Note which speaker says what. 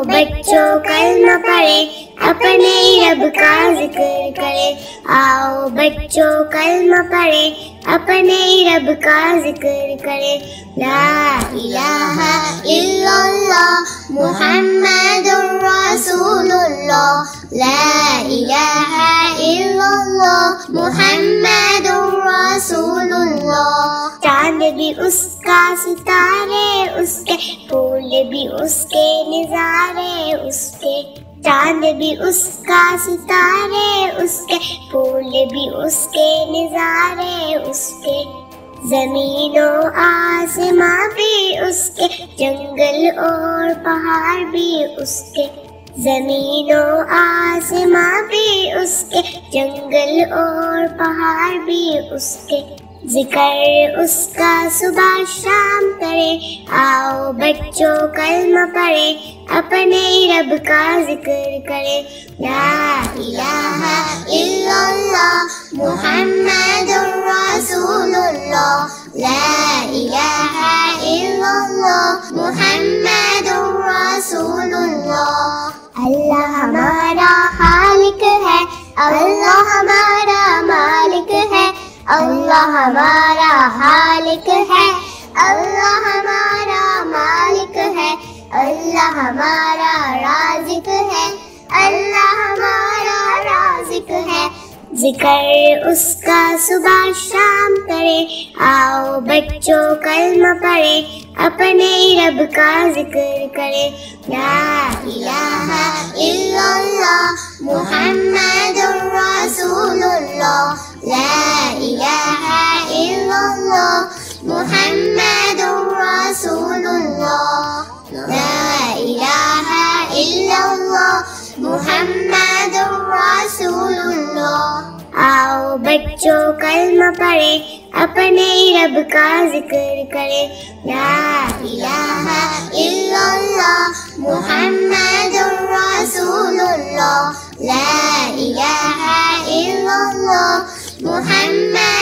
Speaker 1: بچوں کلمہ پڑھے اپنے رب کا ذکر کرے آؤ بچوں کلمہ پڑھے اپنے رب کا ذکر کرے لا الہ الا اللہ محمد رسول اللہ لا الہ الا اللہ محمد رسول اللہ چاند بھی اس کا ستارے اس کے پھول بھی اس کے نظارے اس کے چاند بھی اس کا ستارے اس کے پھول بھی اس کے نظارے اس کے زمین و آسماں بھی اس کے جنگل اور پہاڑ بھی اس کے زمین و آسماں بھی اس کے جنگل اور پہاڑ بھی اس کے ذکر اس کا صبح شام کرے آؤ بچوں کلمہ پڑھے اپنے رب کا ذکر کرے لا الہ الا اللہ محمد رسول اللہ لا الہ الا اللہ محمد رسول اللہ اللہ ہمارا خالق ہے اللہ ہمارا مالک ہے اللہ ہمارا خالق ہے اللہ ہمارا مالک ہے اللہ ہمارا رازق ہے اللہ ہمارا رازق ہے ذکر اس کا صبح شام کرے آؤ بچوں کلمہ پڑھے اپنے رب کا ذکر کرے لا الہ الا اللہ محمد رسول اللہ لا الہ الا اللہ محمد رسول اللہ لا الہ الا اللہ محمد رسول اللہ آؤ بچوں کلمہ پڑھے اپنے رب کا ذکر کرے لا الہ الا اللہ محمد رسول اللہ لا الہ الا اللہ محمد